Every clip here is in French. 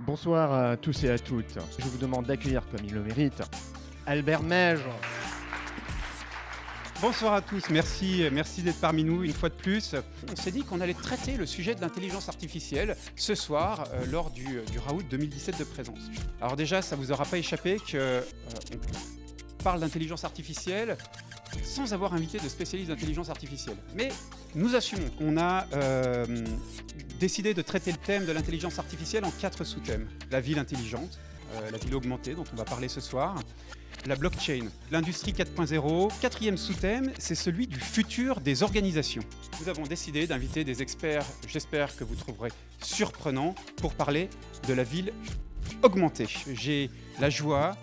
Bonsoir à tous et à toutes. Je vous demande d'accueillir comme il le mérite Albert Mège. Bonsoir à tous, merci d'être parmi nous une fois de plus. On s'est dit qu'on allait traiter le sujet de l'intelligence artificielle ce soir lors du Raout 2017 de Présence. Alors déjà, ça ne vous aura pas échappé qu'on parle d'intelligence artificielle sans avoir invité de spécialistes d'intelligence artificielle. Mais nous assumons qu'on a décidé de traiter le thème de l'intelligence artificielle en 4 sous-thèmes. La ville intelligente, la ville augmentée dont on va parler ce soir, la blockchain, l'industrie 4.0. 4e sous-thème, c'est celui du futur des organisations. Nous avons décidé d'inviter des experts, j'espère que vous trouverez surprenants, pour parler de la ville augmentée. J'ai la joie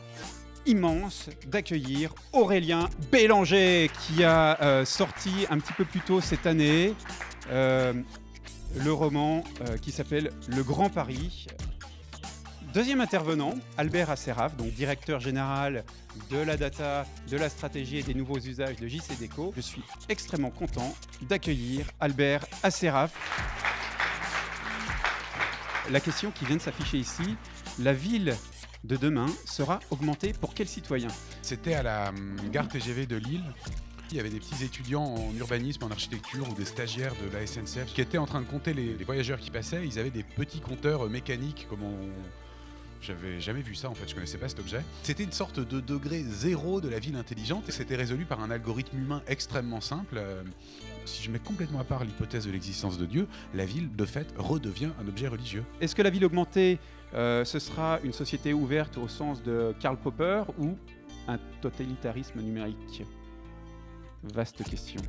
immense d'accueillir Aurélien Bélanger qui a sorti un petit peu plus tôt cette année le roman qui s'appelle Le Grand Paris. Deuxième intervenant, Albert Asseraf, donc directeur général de la data, de la stratégie et des nouveaux usages de JC Deco. Je suis extrêmement content d'accueillir Albert Asseraf. La question qui vient de s'afficher ici, la ville de demain sera augmentée pour quels citoyens ? C'était à la gare TGV de Lille. Il y avait des petits étudiants en urbanisme, en architecture ou des stagiaires de la SNCF qui étaient en train de compter les voyageurs qui passaient. Ils avaient des petits compteurs mécaniques comme J'avais jamais vu ça en fait, je connaissais pas cet objet. C'était une sorte de degré zéro de la ville intelligente et c'était résolu par un algorithme humain extrêmement simple. Si je mets complètement à part l'hypothèse de l'existence de Dieu, la ville de fait redevient un objet religieux. Est-ce que la ville augmentée, ce sera une société ouverte au sens de Karl Popper ou un totalitarisme numérique ? Vaste question.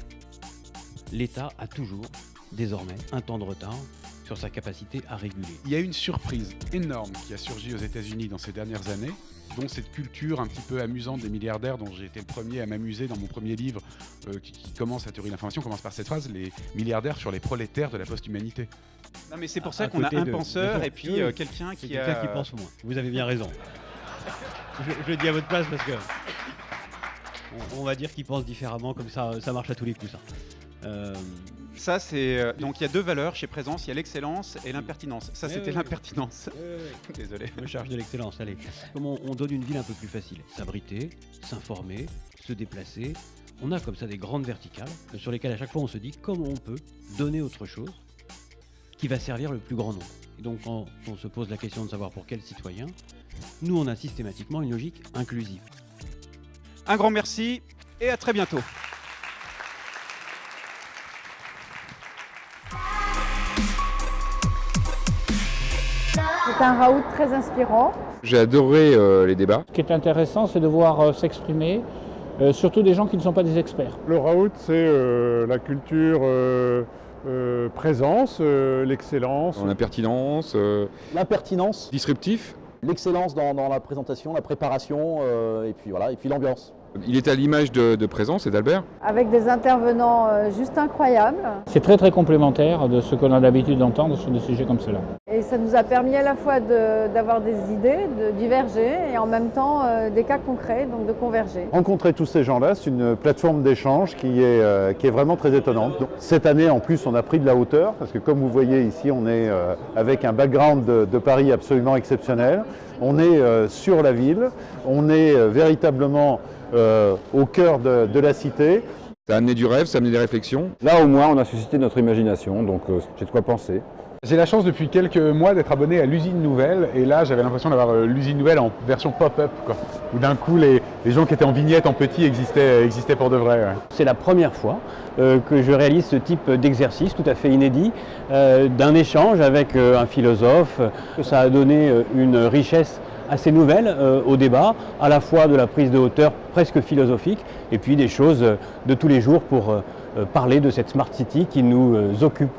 L'État a toujours, désormais, un temps de retard sur sa capacité à réguler. Il y a une surprise énorme qui a surgi aux États-Unis dans ces dernières années, dont cette culture un petit peu amusante des milliardaires dont j'ai été le premier à m'amuser dans mon premier livre qui commence, la théorie de l'information, commence par cette phrase, les milliardaires sur les prolétaires de la post-humanité. Non mais c'est pour ça qu'on a un penseur et puis quelqu'un qui a... quelqu'un qui pense moins. Vous avez bien raison. je le dis à votre place parce que on va dire qu'il pense différemment, comme ça marche à tous les coups. Ça, c'est donc il y a 2 valeurs chez Présence, il y a l'excellence et l'impertinence. Ça, c'était l'impertinence. Désolé. Je me charge de l'excellence, allez. Comment on donne une ville un peu plus facile ? S'abriter, s'informer, se déplacer. On a comme ça des grandes verticales sur lesquelles à chaque fois on se dit comment on peut donner autre chose qui va servir le plus grand nombre. Et donc quand on se pose la question de savoir pour quel citoyen, nous on a systématiquement une logique inclusive. Un grand merci et à très bientôt. C'est un raout très inspirant. J'ai adoré les débats. Ce qui est intéressant, c'est de voir s'exprimer, surtout des gens qui ne sont pas des experts. Le raout, c'est la culture présence, l'excellence. L'impertinence. L'impertinence. Disruptif. L'excellence dans la présentation, la préparation, et puis voilà, et puis l'ambiance. Il est à l'image de Présence et d'Albert. Avec des intervenants juste incroyables. C'est très très complémentaire de ce qu'on a l'habitude d'entendre sur des sujets comme cela. Et ça nous a permis à la fois d'avoir des idées, de diverger, et en même temps des cas concrets, donc de converger. Rencontrer tous ces gens-là, c'est une plateforme d'échange qui est vraiment très étonnante. Donc, cette année, en plus, on a pris de la hauteur, parce que comme vous voyez ici, on est avec un background de Paris absolument exceptionnel. On est sur la ville, on est véritablement au cœur de la cité. Ça a amené du rêve, ça a amené des réflexions. Là au moins on a suscité notre imagination, donc j'ai de quoi penser. J'ai la chance depuis quelques mois d'être abonné à l'usine nouvelle et là j'avais l'impression d'avoir l'usine nouvelle en version pop-up où d'un coup les gens qui étaient en vignette en petit existaient pour de vrai. Ouais. C'est la première fois que je réalise ce type d'exercice tout à fait inédit, d'un échange avec un philosophe. Ça a donné une richesse assez nouvelle au débat, à la fois de la prise de hauteur presque philosophique et puis des choses de tous les jours pour parler de cette Smart City qui nous occupe